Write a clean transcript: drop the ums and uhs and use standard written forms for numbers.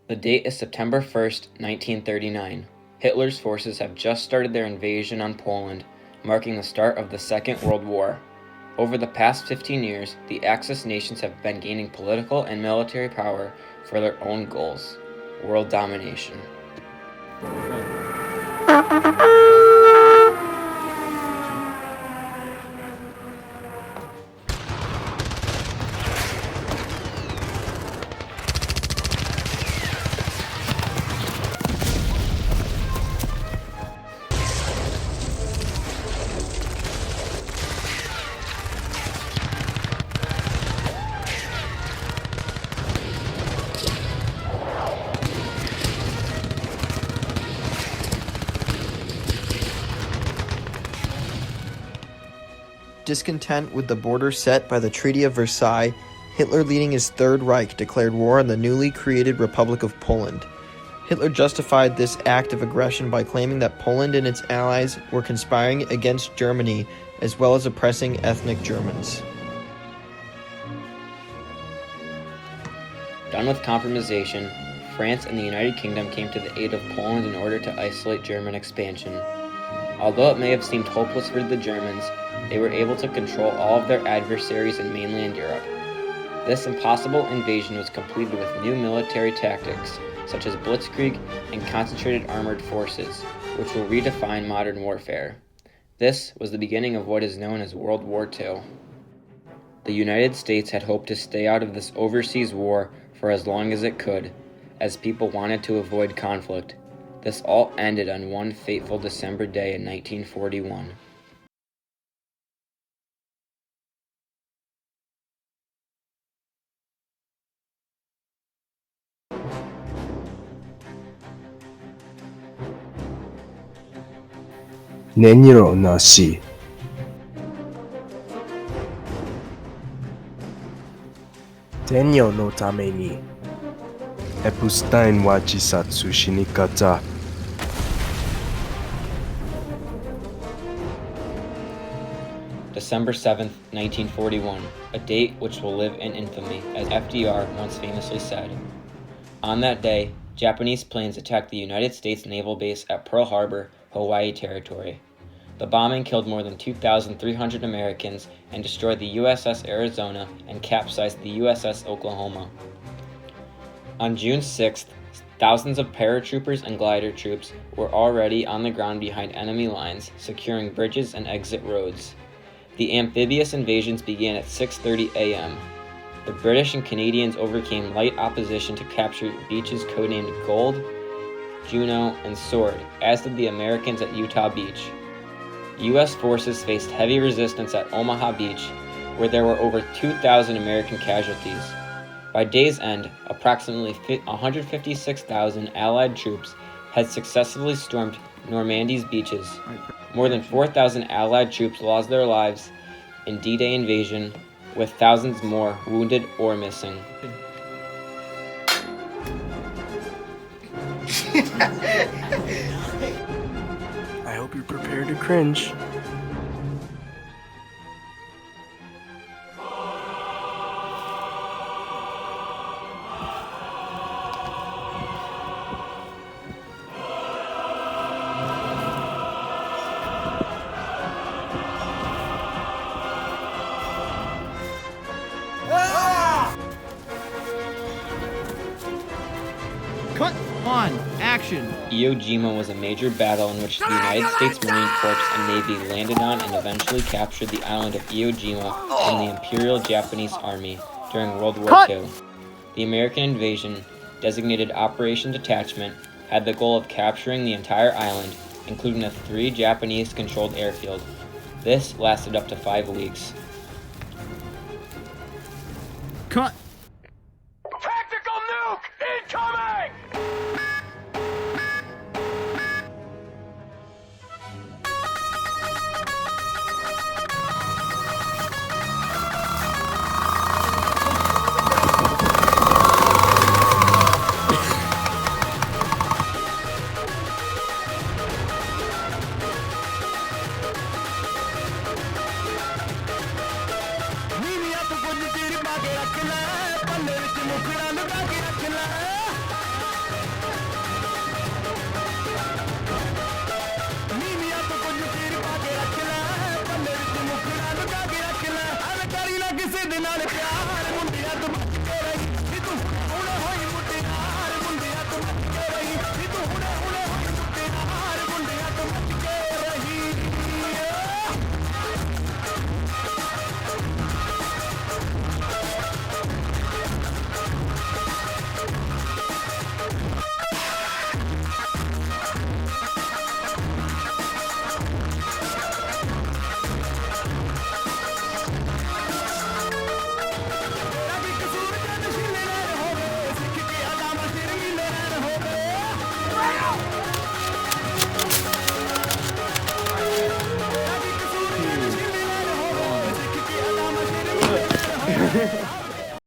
The date is September 1st, 1939. Hitler's forces have just started their invasion on Poland, marking the start of the Second World War. Over the past 15 years, the Axis nations have been gaining political and military power for their own goals: world domination. Discontent with the border set by the Treaty of Versailles, Hitler, leading his Third Reich, declared war on the newly created Republic of Poland. Hitler justified this act of aggression by claiming that Poland and its allies were conspiring against Germany, as well as oppressing ethnic Germans. Done with compromisation, France and the United Kingdom came to the aid of Poland in order to isolate German expansion. Although it may have seemed hopeless for the Germans, they were able to control all of their adversaries in mainland Europe. This impossible invasion was completed with new military tactics, such as blitzkrieg and concentrated armored forces, which will redefine modern warfare. This was the beginning of what is known as World War II. The United States had hoped to stay out of this overseas war for as long as it could, as people wanted to avoid conflict. This all ended on one fateful December day in 1941. Neniro nashi. Tenyo no tame ni Epstein wa chisatsu shinikata. December 7th, 1941, a date which will live in infamy, as FDR once famously said. On that day, Japanese planes attacked the United States naval base at Pearl Harbor, Hawaii Territory. The bombing killed more than 2,300 Americans and destroyed the USS Arizona and capsized the USS Oklahoma. On June 6th, thousands of paratroopers and glider troops were already on the ground behind enemy lines, securing bridges and exit roads. The amphibious invasions began at 6:30 a.m. The British and Canadians overcame light opposition to capture beaches codenamed Gold, Juno, and Sword, as did the Americans at Utah Beach. U.S. forces faced heavy resistance at Omaha Beach, where there were over 2,000 American casualties. By day's end, approximately 156,000 Allied troops had successfully stormed Normandy's beaches. More than 4,000 Allied troops lost their lives in D-Day invasion, with thousands more wounded or missing. I hope you're prepared to cringe. Cut on action. Iwo Jima was a major battle in which the United States Marine Corps and Navy landed on and eventually captured the island of Iwo Jima from the Imperial Japanese Army during World War II. The American invasion, designated Operation Detachment, had the goal of capturing the entire island, including a 3 Japanese-controlled airfield. This lasted up to 5 weeks. Cut. Tactical nuke incoming! बिना ने प्यार मुंडिया